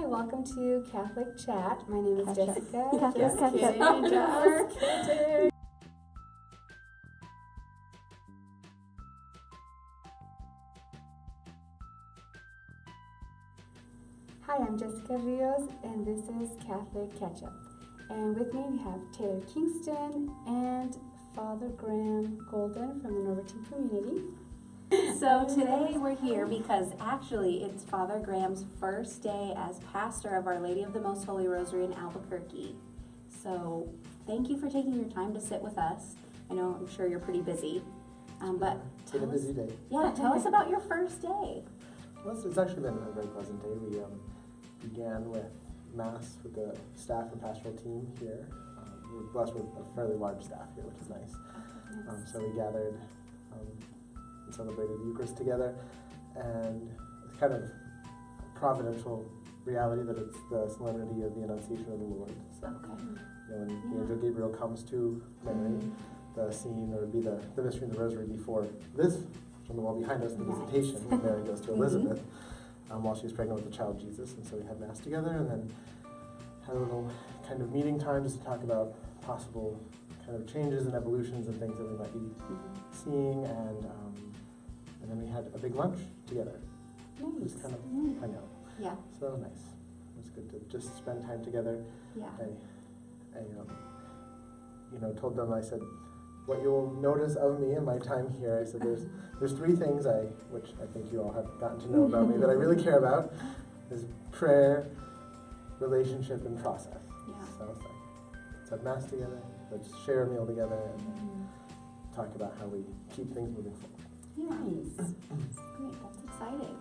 Hi, welcome to Catholic Chat. My name is Jessica. Just kidding. Just kidding. Hi, I'm Jessica Rios, and this is Catholic Catch Up. And with me we have Taylor Kingston and Father Graham Golden from the Norbertine community. So today we're here because actually it's Father Graham's first day as pastor of Our Lady of the Most Holy Rosary in Albuquerque. So thank you for taking your time to sit with us. I know, I'm sure you're pretty busy, but It's been a busy day. Yeah, tell us about your first day. Well, it's actually been a very pleasant day. We began with Mass with the staff and pastoral team here. We're blessed with a fairly large staff here, which is nice. So we gathered and celebrated the Eucharist together, and it's kind of a providential reality that it's the solemnity of the Annunciation of the Lord. So, when the angel Gabriel comes to Mary, the scene, or be the mystery of the Rosary before this, on the wall behind us, the visitation, when Mary goes to Elizabeth while she's pregnant with the child Jesus. And so we had Mass together, and then had a little kind of meeting time just to talk about possible kind of changes and evolutions and things that we might be seeing, and then we had a big lunch together. Nice. Just kind of hang out. Yeah. So that was nice. It was good to just spend time together. Yeah. I told them, I said, what you'll notice of me in my time here, I said, there's three things which I think you all have gotten to know about me that I really care about, is prayer, relationship, and process. Yeah. So it's like, let's have Mass together, let's share a meal together, and talk about how we keep things moving forward. Nice. Great, that's exciting.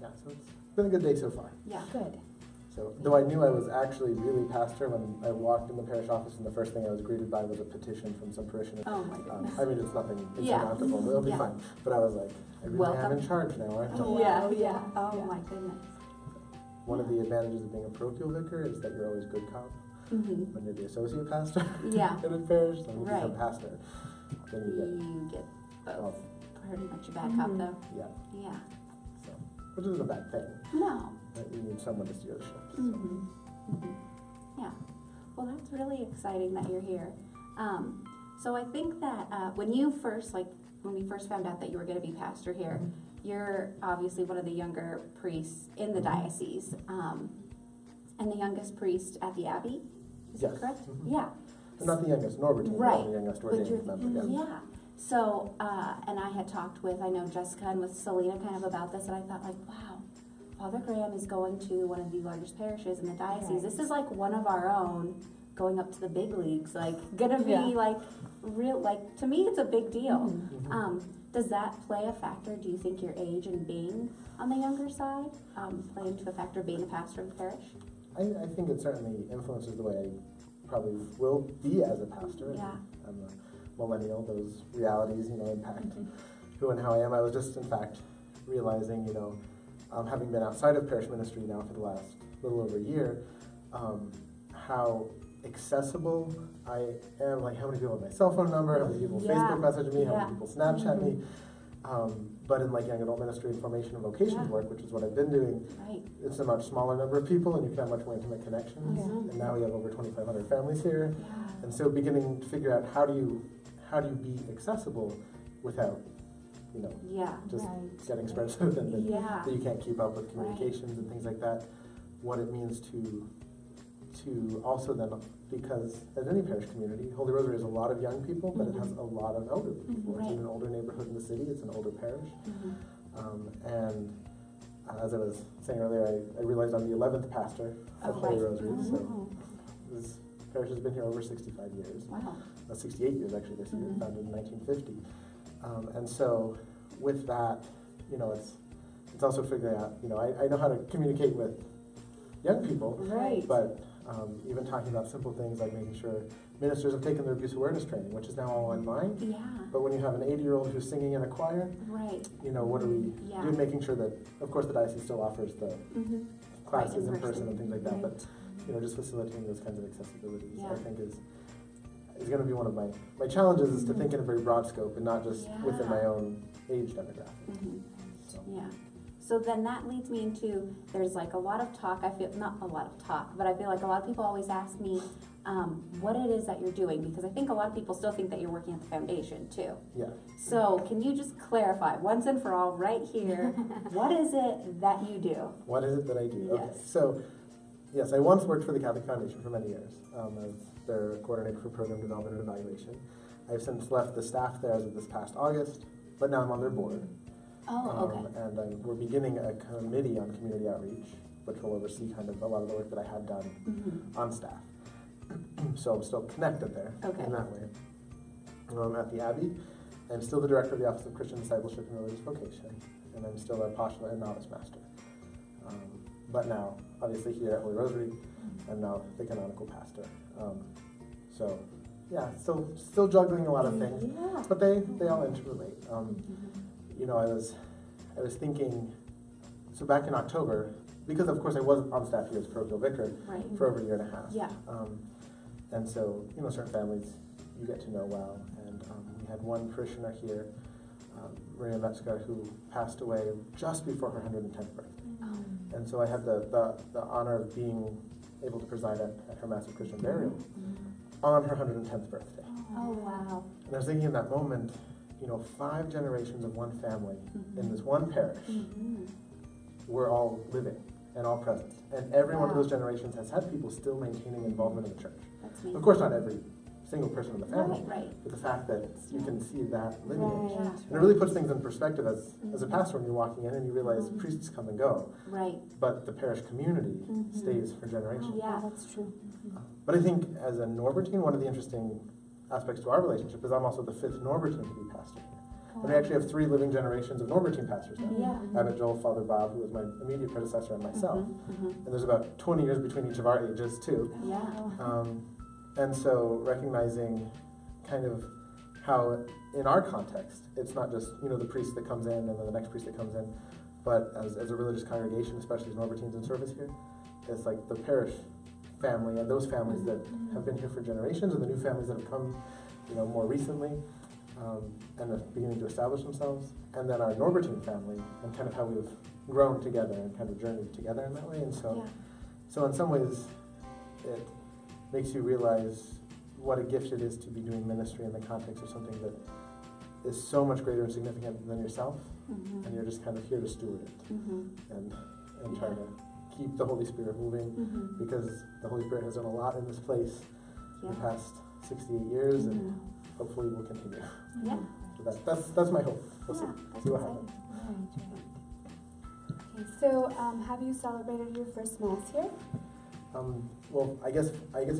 Yeah, so it's been a good day so far. Yeah. Good. So, though I knew I was actually really pastor, when I walked in the parish office, and the first thing I was greeted by was a petition from some parishioner. Oh my goodness. I mean, it's nothing insurmountable, but it'll be fine. But I was like, I really am in charge now, aren't I? Oh, yeah. Oh my goodness. One of the advantages of being a parochial vicar is that you're always good cop. When you're the associate pastor in a parish, then you become pastor. Then you get both. Pretty much a bad cop, though. Yeah. Yeah. So, which isn't a bad thing. No. But you need someone to steer the ship. So. Yeah. Well, that's really exciting that you're here. So I think that when we first found out that you were going to be pastor here, you're obviously one of the younger priests in the diocese, and the youngest priest at the Abbey. Is that correct? Yeah. I'm not the youngest, Norbertine, right. The youngest ordained member. Yeah. So, and I had talked with, I know Jessica and with Selena kind of about this, and I thought, like, wow, Father Graham is going to one of the largest parishes in the diocese. Right. This is like one of our own going up to the big leagues, like gonna be like real, like to me it's a big deal. Does that play a factor? Do you think your age and being on the younger side play into a factor being a pastor of the parish? I think it certainly influences the way I probably will be as a pastor. Yeah. I'm a millennial, those realities, impact who and how I am. I was just, in fact, realizing, having been outside of parish ministry now for the last little over a year, how accessible I am, like how many people have my cell phone number, how many people Facebook message me, how many people Snapchat me. But in young adult ministry and formation and vocation work, which is what I've been doing, it's a much smaller number of people, and you can have much more intimate connections. And now we have over 2,500 families here, and so beginning to figure out how do you be accessible without, just getting spread so thin that you can't keep up with communications and things like that. What it means to also then, because as any parish community, Holy Rosary has a lot of young people, but it has a lot of elderly people. It's in an older neighborhood in the city. It's an older parish. And as I was saying earlier, I realized I'm the 11th pastor of Holy Rosary. So this parish has been here over 65 years. Wow. 68 years actually this year, founded in 1950. And so with that, it's also figuring out, I know how to communicate with young people, but even talking about simple things like making sure ministers have taken their abuse awareness training, which is now all online. But when you have an 80-year-old who's singing in a choir, what are we doing? Making sure that, of course, the diocese still offers the classes in person and things like that, but just facilitating those kinds of accessibilities, I think is going to be one of my challenges, is to think in a very broad scope and not just within my own age demographic. So. Yeah. So then that leads me into, there's like a lot of talk, I feel, not a lot of talk, but I feel like a lot of people always ask me what it is that you're doing, because I think a lot of people still think that you're working at the foundation too. Yeah. So can you just clarify once and for all right here, what is it that you do? What is it that I do? Yes. Okay, so yes, I once worked for the Catholic Foundation for many years as their coordinator for program development and evaluation. I've since left the staff there as of this past August, but now I'm on their board. Oh, okay. And we're beginning a committee on community outreach, which will oversee kind of a lot of the work that I had done on staff. So I'm still connected there in that way. At the Abbey, I'm still the director of the Office of Christian Discipleship and Religious Vocation, and I'm still a postulant and novice master. But now, obviously here at Holy Rosary, I'm now the canonical pastor. So yeah, still juggling a lot of things, but they all interrelate. You know, I was thinking, so back in October, because of course I was on staff here as parochial vicar for over a year and a half. Yeah. And so, you know, certain families you get to know well, and we had one parishioner here, Maria Metzger, who passed away just before her 110th birthday. And so I had the honor of being able to preside at her Mass of Christian burial on her 110th birthday. Oh, wow. And I was thinking in that moment, you know, 5 generations of one family in this one parish were all living and all present. And every one of those generations has had people still maintaining involvement in the church. That's amazing. Of course, not every single person in the family, Right. but the fact that you can see that lineage. Yeah. And it really puts things in perspective as a pastor when you're walking in and you realize priests come and go, Right. but the parish community stays for generations. Yeah. That's true. But I think as a Norbertine, one of the interesting aspects to our relationship is I'm also the 5th Norbertine to be pastor here. And we actually have 3 living generations of Norbertine pastors now. Yeah. Abbot Joel, Father Bob, who was my immediate predecessor, and myself. And there's about 20 years between each of our ages, too. Yeah. And so recognizing kind of how, in our context, it's not just, you know, the priest that comes in and then the next priest that comes in, but as a religious congregation, especially as Norbertines in service here, it's like the parish family and those families that have been here for generations and the new families that have come, you know, more recently. And are beginning to establish themselves, and then our Norbertine family, and kind of how we've grown together and kind of journeyed together in that way. And so, so in some ways, it makes you realize what a gift it is to be doing ministry in the context of something that is so much greater and significant than yourself, and you're just kind of here to steward it and try to keep the Holy Spirit moving, because the Holy Spirit has done a lot in this place in the past 68 years, and hopefully will continue. Yeah. So that's my hope. We'll see what happens. Okay, so have you celebrated your first Mass here? Well, I guess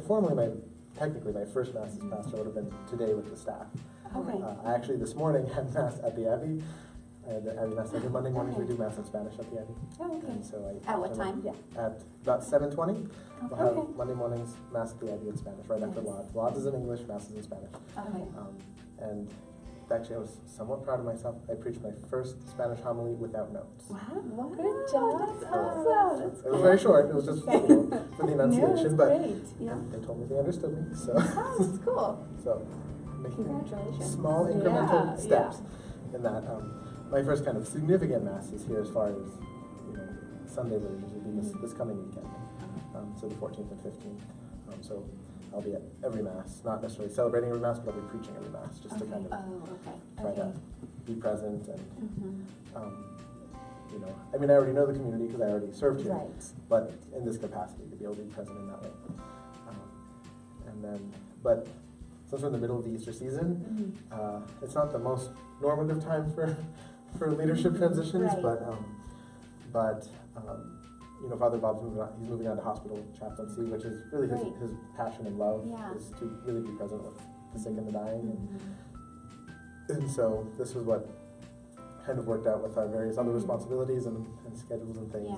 formally, technically my first Mass as pastor would have been today with the staff. Okay. I actually this morning had Mass at the Abbey. I had the Abbey Mass every Monday morning. We do Mass in Spanish at the Abbey. Oh, okay. And so At what time? At about 7:20. We'll have Okay. Monday mornings Mass at the Abbey in Spanish, right after Lauds. Lauds is in English, Mass is in Spanish. Okay. And actually, I was somewhat proud of myself. I preached my first Spanish homily without notes. Wow, good job. That's So, awesome. it was very short. It was just for the enunciation, but great. Yeah. they told me they understood me. So, Oh, that's cool. so making Congratulations. small incremental steps in that. My first kind of significant Mass is here as far as, you know, Sunday liturgies will be this coming weekend. So the 14th and 15th. So I'll be at every Mass, not necessarily celebrating every Mass, but I'll be preaching every Mass, just to kind of try to be present and, you know, I mean, I already know the community because I already served here, but in this capacity, to be able to be present in that way. And then, but since we're in the middle of the Easter season, it's not the most normative time for leadership transitions, but you know, Father Bob's moving on to hospital chaplaincy, which is really his passion and love is to really be present with the sick and the dying, and so this was what kind of worked out with our various other responsibilities and schedules and things,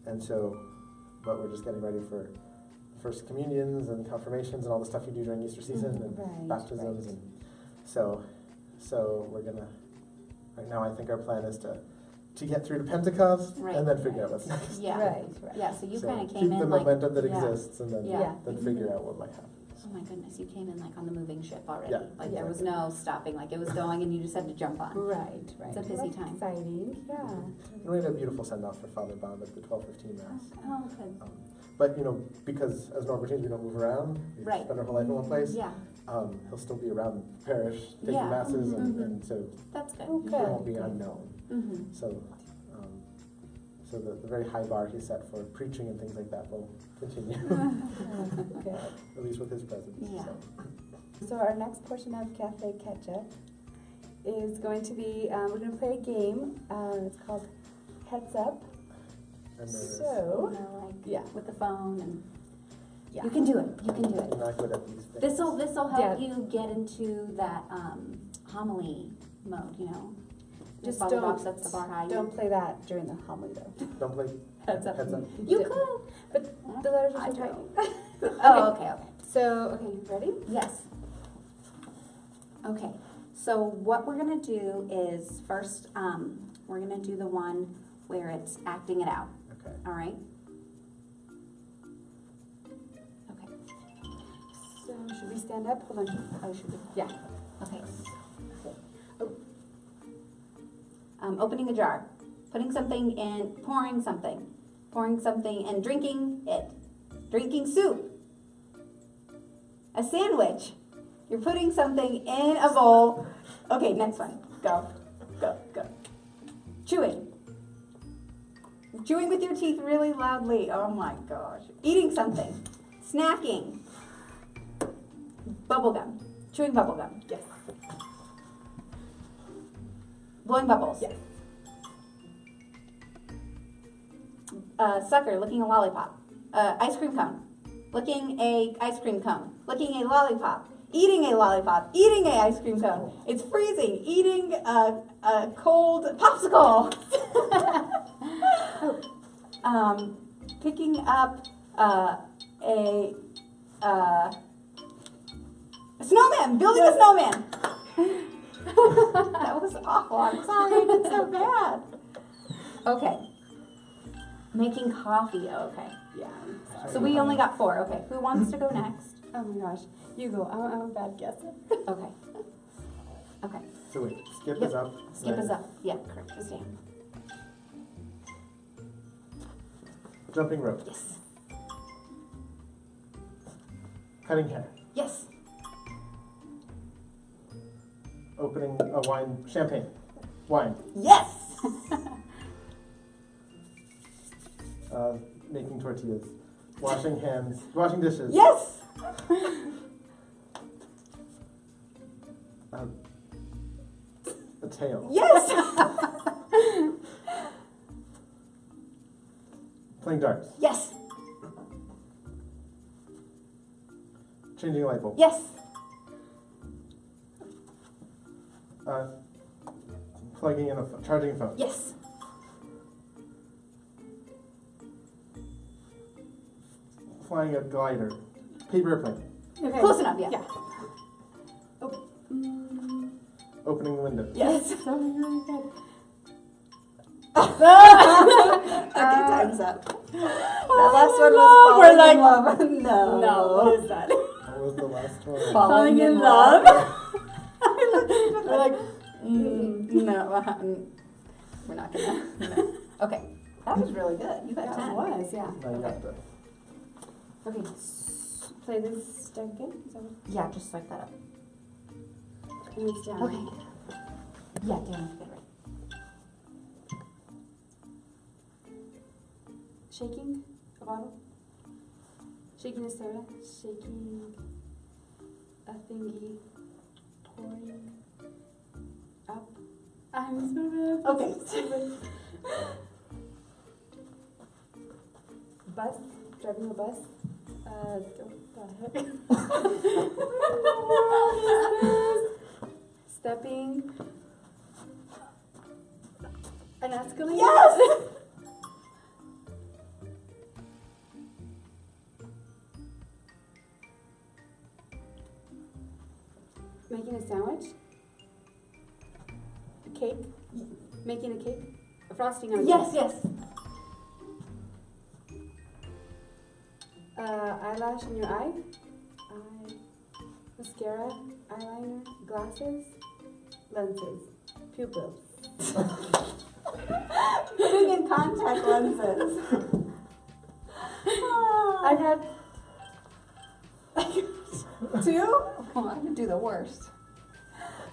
and so, but we're just getting ready for first communions and confirmations and all the stuff you do during Easter season and baptisms, and so we're gonna, right now I think our plan is to get through to Pentecost and then figure out what's next. Yeah, so you kind of came keep in the like, momentum that exists and then Yeah. then figure out what might happen. Oh my goodness, you came in like on the moving ship already. Yeah, Like there was no stopping, like it was going and you just had to jump on. Right. It's a busy time. Exciting, yeah. And we had a beautiful send-off for Father Baum at the 12:15 Mass. Oh, good. But, because as Norbertines we don't move around, we Right. spend our whole life in one place, Yeah, he'll still be around the parish, taking Yeah. Masses, Mhm. and so that's good. Oh, he good. won't be unknown. Mm-hmm. So the very high bar he set for preaching and things like that will continue, Good. at least with his presence. Yeah. So our next portion of Cafe Catch-Up is going to be, we're going to play a game. It's called Heads Up. And there's So, like yeah. with the phone and Yeah. you can do it. You can do I'm it. not good at these things. This'll help Yeah. you get into that homily mode. Just Father Bob don't- sets the bar high. Don't play that during the homily, though. Don't play Heads up. Heads up. You Yeah. could. But the letters I are so tiny. Oh, okay. So, okay, ready? Yes. Okay. So what we're gonna do is first, we're gonna do the one where it's acting it out. Okay. All right. Okay. So, should we stand up? Hold on. Oh, should we? Yeah. Okay. Opening a jar, putting something in, pouring something and drinking it. Drinking soup. A sandwich. You're putting something in a bowl. Okay, next one. Go. Chewing. Chewing with your teeth really loudly. Oh my gosh. Eating something. Snacking. Bubblegum. Chewing bubblegum. Yes. Blowing bubbles. Yes. Sucker, licking a lollipop. Ice cream cone. Licking a ice cream cone. Licking a lollipop. Eating a lollipop. Eating a ice cream cone. It's freezing. Eating a cold popsicle. Picking up a snowman. Building a snowman. That was awful. I'm sorry. I did so bad. Okay. Making coffee. Okay. Yeah. So we only got 4. Okay. Who wants to go next? Oh my gosh. You go. I'm a bad guesser. Okay. Okay. So wait, skip Yep. is up. Skip then is up. Yeah, correct. Just down. Jumping rope. Yes. Cutting hair. Yes. Opening a wine, champagne. Wine. Yes. Making tortillas. Washing hands. Washing dishes. Yes. A tail. Yes. Playing darts. Yes. Changing a light bulb. Yes. Plugging in charging a phone. Yes. Flying a glider. Paper airplane. Okay. Close enough. Yeah. Yeah. Opening the window. Yes. So really good. Okay, time's up. That last one was falling We're like- in love. No. No, what is that? What was the last one? Falling in love. We're like, no, we're not gonna. No. Okay, that was really good. You got That 10. was, yeah. Now you have to. Okay. Play this start again. Is that what? Yeah, just like that up. And it's down. Okay. Yeah, down. Get it right. Shaking a bottle. Shaking a soda. Shaking a thingy. Pouring up. I'm so bad. Okay. Bus. Driving a bus. What the heck? Stepping. An escalator. Yes. Making a sandwich. A cake. Making a cake. A frosting on a Yes. cake. Yes. Eyelash in your eye. mascara, eyeliner, glasses, lenses, pupils. Putting in contact lenses. I got 2? Oh, I'm gonna do the worst.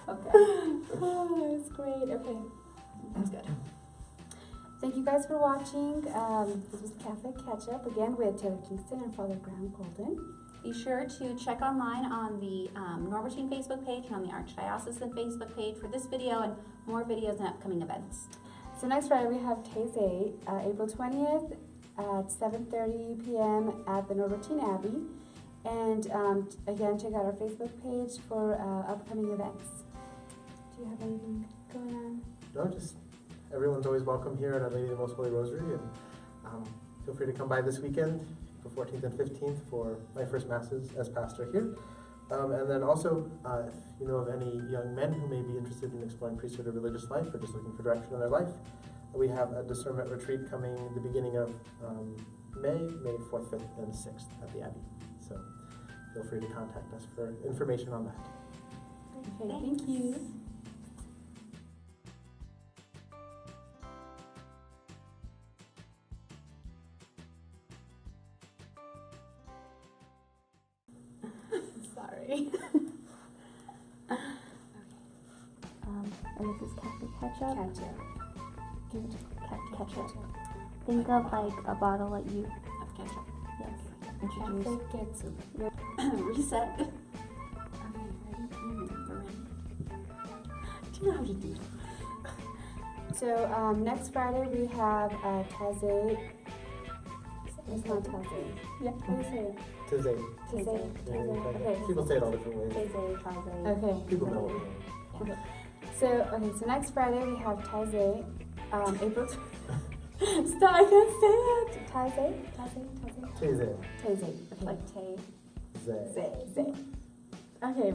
Okay. Oh, that's great. Okay. That's good. Thank you guys for watching. This was Catholic Catch Up again with Taylor Kingston and Father Praem Golden. Be sure to check online on the Norbertine Facebook page and on the Archdiocese Facebook page for this video and more videos and upcoming events. So next Friday we have Taizé, April 20th at 7:30 p.m. at the Norbertine Abbey. And again, check out our Facebook page for upcoming events. Do you have anything going on? No, just everyone's always welcome here at Our Lady of the Most Holy Rosary, and feel free to come by this weekend, the 14th and 15th, for my first masses as pastor here. And then also, if you know of any young men who may be interested in exploring priesthood or religious life, or just looking for direction in their life, we have a discernment retreat coming the beginning of May 4th, 5th, and 6th at the Abbey. So feel free to contact us for information on that. Okay, thank you. Sorry. And this is Catholic Ketchup. Ketchup. Give it ketchup. Think of like a bottle that you Of ketchup. yes introduce. Catholic ketchup. Reset. Okay, ready? We're ready. Do you know how to do it? So next Friday we have Taizé. It's not Taizé. Yeah. How do you say it? Taizé. Taizé. Yeah, Okay. people say it all different ways. Taizé. Okay. People know what we mean. Okay. So next Friday we have Taizé, April. Stop! I can't say it. Taizé. Taizé. Taizé. Okay. Like Tay. Zay. Zay. Okay.